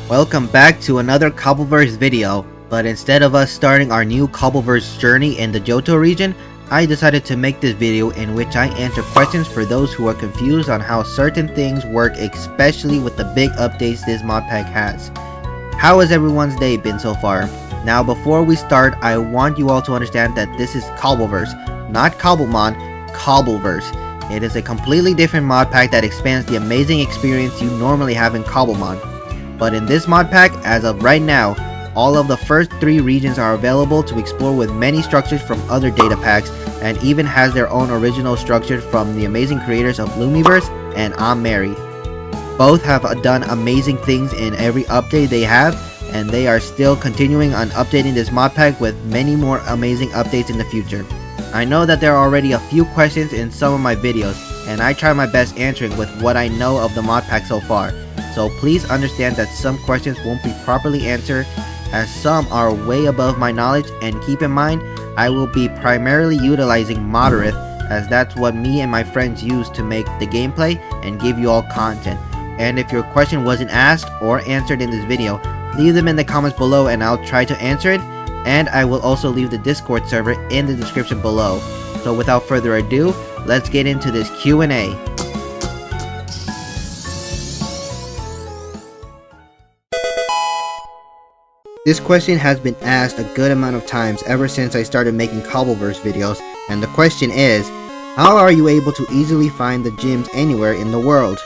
Welcome back to another Cobbleverse video, but instead of us starting our new Cobbleverse journey in the Johto region, I decided to make this video in which I answer questions for those who are confused on how certain things work, especially with the big updates this mod pack has. How has everyone's day been so far? Now before we start, I want you all to understand that this is Cobbleverse, not Cobblemon, Cobbleverse. It is a completely different mod pack that expands the amazing experience you normally have in Cobblemon. But in this mod pack, as of right now, all of the first 3 regions are available to explore with many structures from other data packs, and even has their own original structure from the amazing creators of Lumiverse and I'm Mary. Both have done amazing things in every update they have, and they are still continuing on updating this mod pack with many more amazing updates in the future. I know that there are already a few questions in some of my videos, and I try my best answering with what I know of the mod pack so far. So please understand that some questions won't be properly answered, as some are way above my knowledge, and keep in mind, I will be primarily utilizing Moderate, as that's what me and my friends use to make the gameplay and give you all content. And if your question wasn't asked or answered in this video, leave them in the comments below and I'll try to answer it, and I will also leave the Discord server in the description below. So without further ado, let's get into this Q&A. This question has been asked a good amount of times ever since I started making Cobbleverse videos, and the question is, how are you able to easily find the gyms anywhere in the world?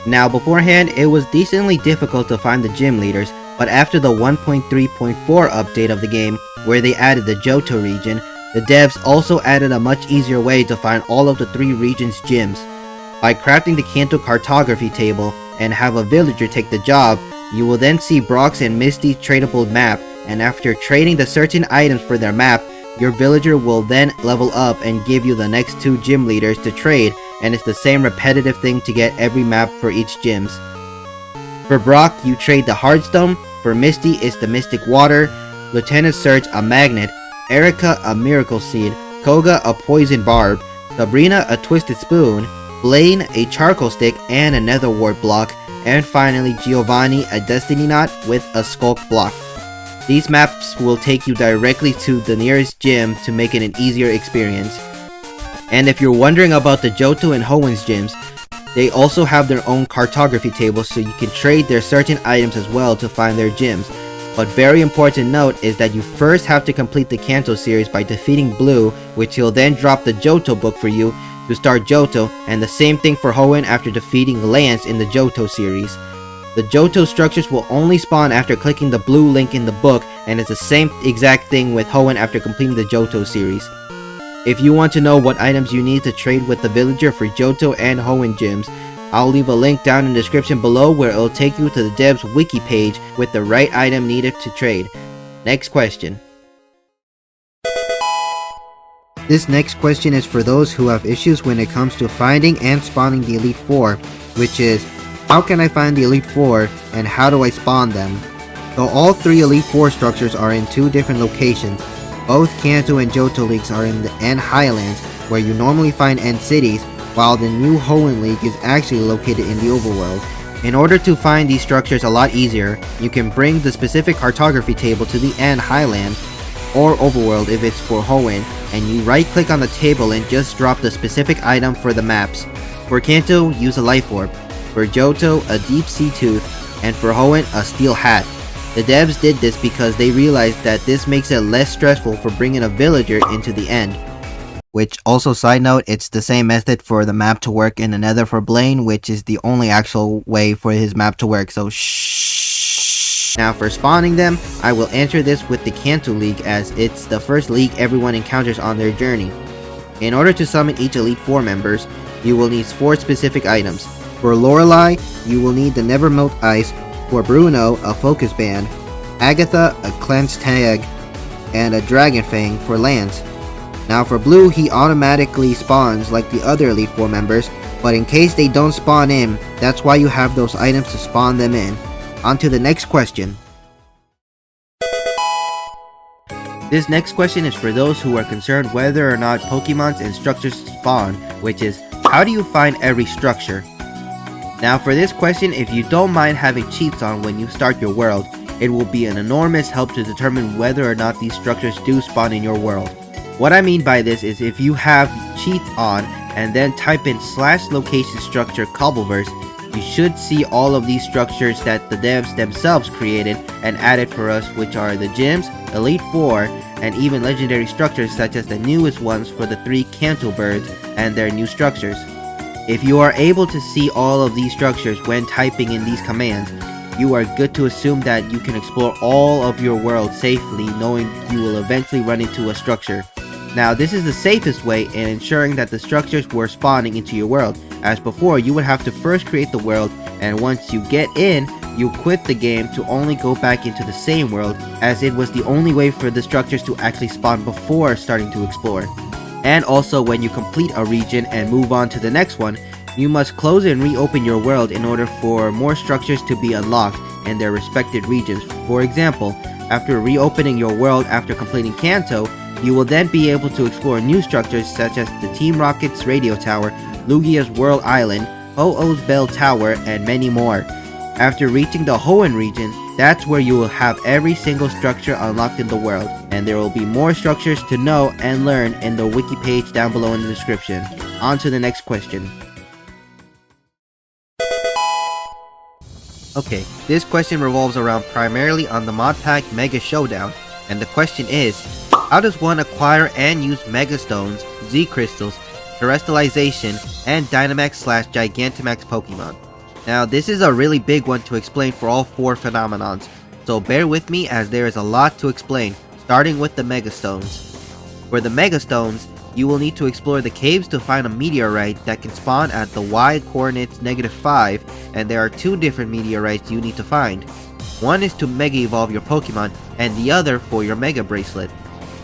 Now beforehand, it was decently difficult to find the gym leaders, but after the 1.3.4 update of the game, where they added the Johto region, the devs also added a much easier way to find all of the 3 regions' gyms. By crafting the Kanto cartography table and have a villager take the job, you will then see Brock's and Misty's tradable map, and after trading the certain items for their map, your villager will then level up and give you the next 2 gym leaders to trade, and it's the same repetitive thing to get every map for each gyms. For Brock, you trade the Hardstone, for Misty it's the Mystic Water, Lieutenant Surge a Magnet, Erica a Miracle Seed, Koga a Poison Barb, Sabrina a Twisted Spoon, Blaine a Charcoal Stick and a Nether Wart Block, and finally Giovanni a Destiny Knot with a Skulk Block. These maps will take you directly to the nearest gym to make it an easier experience. And if you're wondering about the Johto and Hoenn gyms, they also have their own cartography tables, so you can trade their certain items as well to find their gyms. But very important note is that you first have to complete the Kanto series by defeating Blue, which he'll then drop the Johto book for you to start Johto, and the same thing for Hoenn after defeating Lance in the Johto series. The Johto structures will only spawn after clicking the blue link in the book, and it's the same exact thing with Hoenn after completing the Johto series. If you want to know what items you need to trade with the villager for Johto and Hoenn gyms, I'll leave a link down in the description below where it'll take you to the dev's wiki page with the right item needed to trade. Next question. This next question is for those who have issues when it comes to finding and spawning the Elite 4, which is, how can I find the Elite 4 and how do I spawn them? Though all 3 Elite 4 structures are in 2 different locations, both Kanto and Johto Leagues are in the End Highlands, where you normally find End Cities, while the new Hoenn League is actually located in the Overworld. In order to find these structures a lot easier, you can bring the specific cartography table to the End Highland, or Overworld if it's for Hoenn, and you right click on the table and just drop the specific item for the maps. For Kanto, use a Life Orb, for Johto a Deep Sea Tooth, and for Hoenn a Steel Hat. The devs did this because they realized that this makes it less stressful for bringing a villager into the end. Which also, side note, it's the same method for the map to work in the Nether for Blaine, which is the only actual way for his map to work, so shh. Now for spawning them, I will answer this with the Kanto League, as it's the first league everyone encounters on their journey. In order to summon each Elite 4 members, you will need 4 specific items. For Lorelei, you will need the Nevermelt Ice, for Bruno, a Focus Band, Agatha, a Cleansed Tag, and a Dragon Fang for Lance. Now for Blue, he automatically spawns like the other Elite 4 members, but in case they don't spawn in, that's why you have those items to spawn them in. On to the next question. This next question is for those who are concerned whether or not Pokemons and structures spawn, which is, how do you find every structure? Now for this question, if you don't mind having cheats on when you start your world, it will be an enormous help to determine whether or not these structures do spawn in your world. What I mean by this is if you have cheats on and then type in /location structure Cobbleverse, you should see all of these structures that the devs themselves created and added for us, which are the gyms, Elite 4, and even legendary structures such as the newest ones for the 3 Canto birds and their new structures. If you are able to see all of these structures when typing in these commands, you are good to assume that you can explore all of your world safely, knowing you will eventually run into a structure. Now this is the safest way in ensuring that the structures were spawning into your world, as before you would have to first create the world, and once you get in, you quit the game to only go back into the same world, as it was the only way for the structures to actually spawn before starting to explore. And also when you complete a region and move on to the next one, you must close and reopen your world in order for more structures to be unlocked in their respected regions. For example, after reopening your world after completing Kanto, you will then be able to explore new structures such as the Team Rocket's radio tower, Lugia's World Island, Ho-Oh's Bell Tower, and many more. After reaching the Hoenn region, that's where you will have every single structure unlocked in the world, and there will be more structures to know and learn in the wiki page down below in the description. On to the next question. Okay, this question revolves around primarily on the mod pack Mega Showdown, and the question is, how does one acquire and use Mega Stones, Z Crystals, Terrestrialization, and Dynamax/Gigantamax Pokemon? Now this is a really big one to explain for all 4 phenomenons, so bear with me as there is a lot to explain, starting with the Mega Stones. For the Mega Stones, you will need to explore the caves to find a meteorite that can spawn at the Y coordinates -5, and there are 2 different meteorites you need to find. One is to Mega Evolve your Pokemon, and the other for your Mega Bracelet.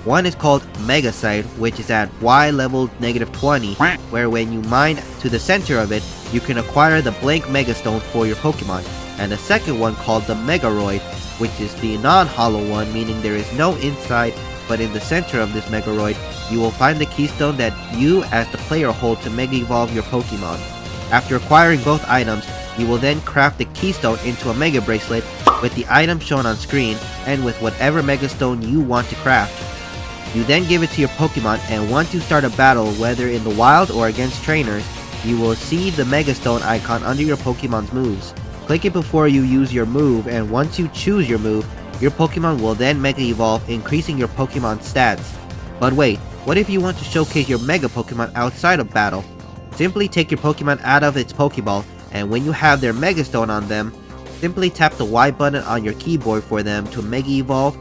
One is called Mega Site, which is at Y level -20, where when you mine to the center of it, you can acquire the blank Mega Stone for your Pokemon. And the second one called the Megaroid, which is the non-hollow one, meaning there is no inside, but in the center of this Megaroid, you will find the keystone that you as the player hold to Mega Evolve your Pokemon. After acquiring both items, you will then craft the keystone into a Mega Bracelet with the item shown on screen and with whatever Mega Stone you want to craft. You then give it to your Pokemon, and once you start a battle, whether in the wild or against trainers, you will see the Mega Stone icon under your Pokemon's moves. Click it before you use your move, and once you choose your move, your Pokemon will then Mega Evolve, increasing your Pokemon's stats. But wait, what if you want to showcase your Mega Pokemon outside of battle? Simply take your Pokemon out of its Pokeball, and when you have their Mega Stone on them, simply tap the Y button on your keyboard for them to Mega Evolve.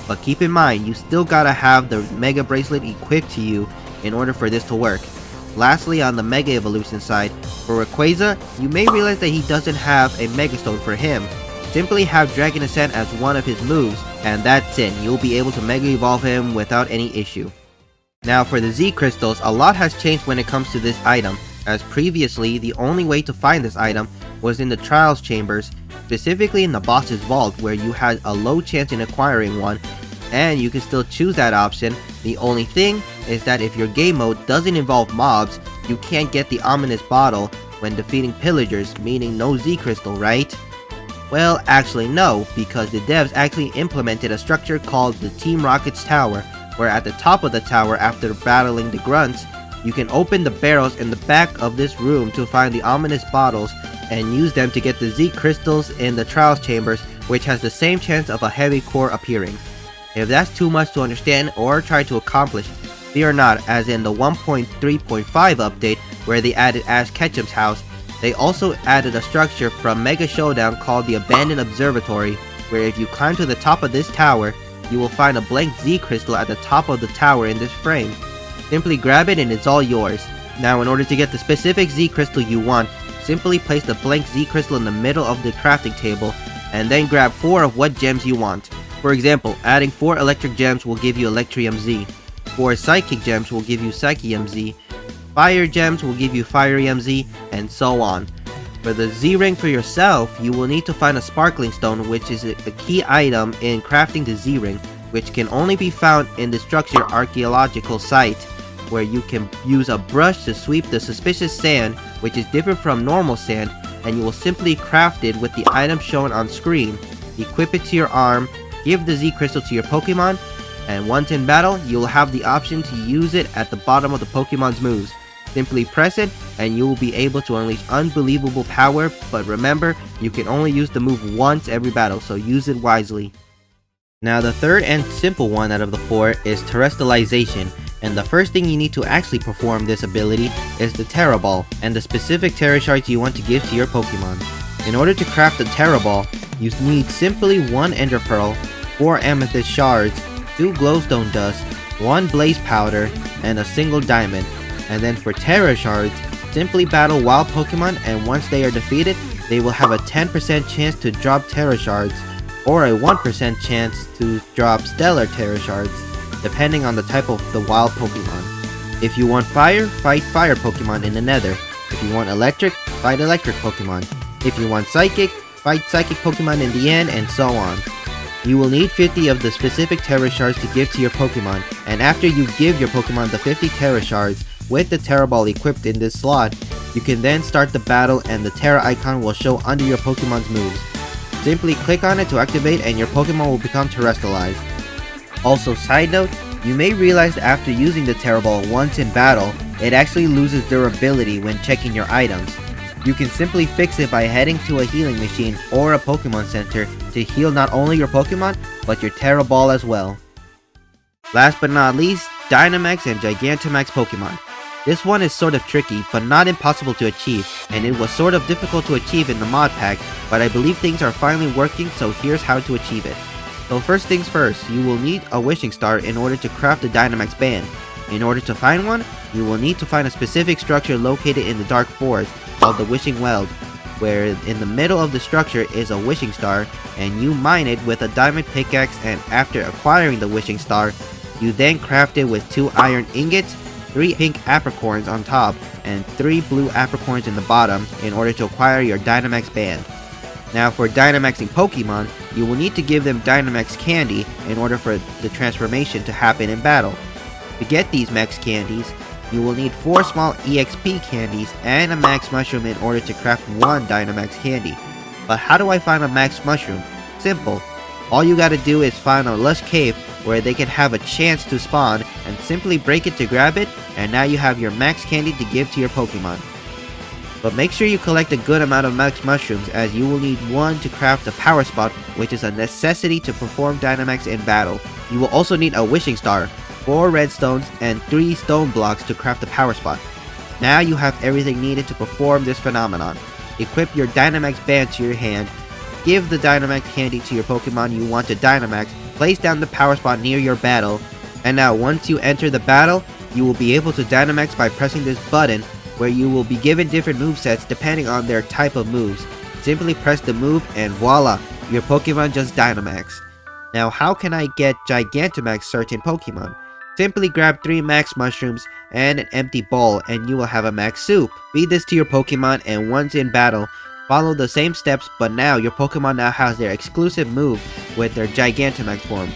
But keep in mind, you still gotta have the Mega Bracelet equipped to you in order for this to work. Lastly, on the Mega Evolution side, for Rayquaza, you may realize that he doesn't have a Mega Stone for him. Simply have Dragon Ascent as one of his moves, and that's it, you'll be able to Mega Evolve him without any issue. Now for the Z Crystals, a lot has changed when it comes to this item, as previously, the only way to find this item was in the Trials Chambers, specifically in the boss's vault, where you had a low chance in acquiring one, and you can still choose that option. The only thing is that if your game mode doesn't involve mobs, you can't get the ominous bottle when defeating pillagers, meaning no Z Crystal, right? Well, actually no, because the devs actually implemented a structure called the Team Rocket's Tower, where at the top of the tower, after battling the grunts, you can open the barrels in the back of this room to find the ominous bottles and use them to get the Z Crystals in the Trials Chambers, which has the same chance of a heavy core appearing. If that's too much to understand or try to accomplish, fear not, as in the 1.3.5 update where they added Ash Ketchum's house, they also added a structure from Mega Showdown called the Abandoned Observatory, where if you climb to the top of this tower, you will find a blank Z Crystal at the top of the tower in this frame. Simply grab it and it's all yours. Now in order to get the specific Z Crystal you want, simply place the blank Z Crystal in the middle of the crafting table, and then grab 4 of what gems you want. For example, adding 4 Electric Gems will give you Electrium Z, 4 Psychic Gems will give you Psychium Z, Fire Gems will give you Firium Z, and so on. For the Z Ring for yourself, you will need to find a Sparkling Stone, which is a key item in crafting the Z Ring, which can only be found in the structure archaeological site, where you can use a brush to sweep the suspicious sand, which is different from normal sand, and you will simply craft it with the item shown on screen, equip it to your arm, give the Z crystal to your Pokemon, and once in battle, you will have the option to use it at the bottom of the Pokemon's moves. Simply press it, and you will be able to unleash unbelievable power, but remember, you can only use the move once every battle, so use it wisely. Now the third and simple one out of the four is Terrestrialization, and the first thing you need to actually perform this ability is the Terra Ball, and the specific Terra Shards you want to give to your Pokemon. In order to craft the Terra Ball, you need simply 1 Ender Pearl, 4 Amethyst Shards, 2 Glowstone Dust, 1 Blaze Powder, and a single Diamond. And then for Terra Shards, simply battle wild Pokemon, and once they are defeated, they will have a 10% chance to drop Terra Shards, or a 1% chance to drop Stellar Terra Shards, depending on the type of the wild Pokemon. If you want Fire, fight Fire Pokemon in the Nether. If you want Electric, fight Electric Pokemon. If you want Psychic, fight Psychic Pokemon in the end, and so on. You will need 50 of the specific Terra Shards to give to your Pokemon, and after you give your Pokemon the 50 Terra Shards, with the Terra Ball equipped in this slot, you can then start the battle and the Terra icon will show under your Pokemon's moves. Simply click on it to activate and your Pokemon will become terrestrialized. Also, side note, you may realize that after using the Terra Ball once in battle, it actually loses durability when checking your items. You can simply fix it by heading to a healing machine or a Pokemon Center to heal not only your Pokemon, but your Terra Ball as well. Last but not least, Dynamax and Gigantamax Pokemon. This one is sort of tricky, but not impossible to achieve, and it was sort of difficult to achieve in the mod pack, but I believe things are finally working, so here's how to achieve it. So first things first, you will need a wishing star in order to craft the Dynamax band. In order to find one, you will need to find a specific structure located in the Dark Forest, called the Wishing Weld, where in the middle of the structure is a wishing star, and you mine it with a diamond pickaxe, and after acquiring the wishing star, you then craft it with 2 iron ingots, 3 pink apricorns on top, and 3 blue apricorns in the bottom in order to acquire your Dynamax band. Now for Dynamaxing Pokemon, you will need to give them Dynamax candy in order for the transformation to happen in battle. To get these max candies, you will need 4 small EXP candies and a max mushroom in order to craft 1 Dynamax candy. But how do I find a max mushroom? Simple. All you gotta do is find a lush cave where they can have a chance to spawn and simply break it to grab it, and now you have your max candy to give to your Pokemon. But make sure you collect a good amount of max mushrooms, as you will need 1 to craft a power spot, which is a necessity to perform Dynamax in battle. You will also need a wishing star, 4 redstones, and 3 stone blocks to craft the power spot. Now you have everything needed to perform this phenomenon. Equip your Dynamax band to your hand, give the Dynamax candy to your Pokemon you want to Dynamax, place down the power spot near your battle, and now once you enter the battle, you will be able to Dynamax by pressing this button, where you will be given different movesets depending on their type of moves. Simply press the move and voila, your Pokemon just Dynamaxed. Now how can I get Gigantamax certain Pokemon? Simply grab 3 max mushrooms and an empty bowl and you will have a max soup. Feed this to your Pokemon, and once in battle, follow the same steps, but now your Pokemon now has their exclusive move with their Gigantamax form.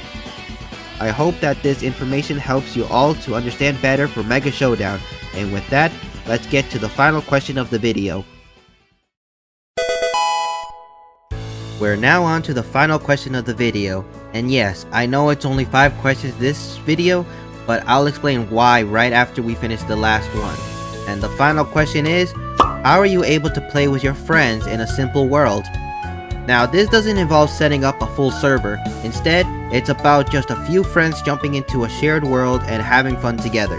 I hope that this information helps you all to understand better for Mega Showdown, and with that, let's get to the final question of the video. We're now on to the final question of the video, and yes, I know it's only 5 questions this video, but I'll explain why right after we finish the last one. And the final question is, how are you able to play with your friends in a simple world? Now this doesn't involve setting up a full server, instead it's about just a few friends jumping into a shared world and having fun together.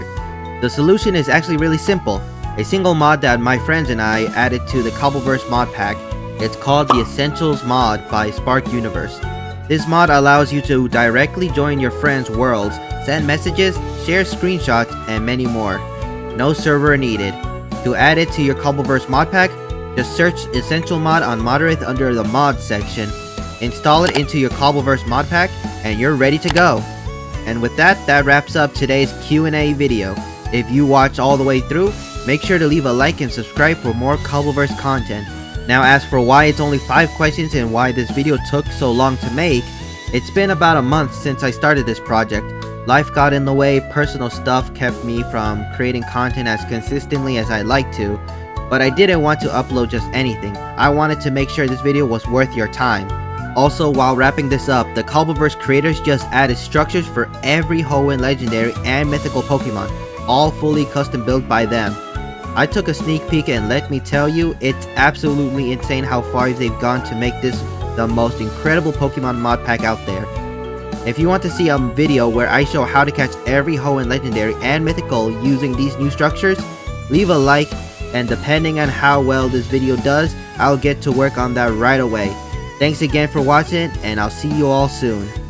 The solution is actually really simple, a single mod that my friends and I added to the Cobbleverse mod pack. It's called the Essentials mod by Spark Universe. This mod allows you to directly join your friends' worlds, send messages, share screenshots, and many more. No server needed. To add it to your Cobbleverse mod pack, just search Essential Mod on Moderate under the Mods section, install it into your Cobbleverse mod pack, and you're ready to go. And with that, that wraps up today's Q&A video. If you watched all the way through, make sure to leave a like and subscribe for more Cobbleverse content. Now as for why it's only 5 questions and why this video took so long to make, it's been about a month since I started this project. Life got in the way, personal stuff kept me from creating content as consistently as I'd like to, but I didn't want to upload just anything. I wanted to make sure this video was worth your time. Also, while wrapping this up, the Cobbleverse creators just added structures for every Hoenn legendary and mythical Pokemon, all fully custom built by them. I took a sneak peek and let me tell you, it's absolutely insane how far they've gone to make this the most incredible Pokemon mod pack out there. If you want to see a video where I show how to catch every Hoenn legendary and mythical using these new structures, leave a like, and depending on how well this video does, I'll get to work on that right away. Thanks again for watching, and I'll see you all soon.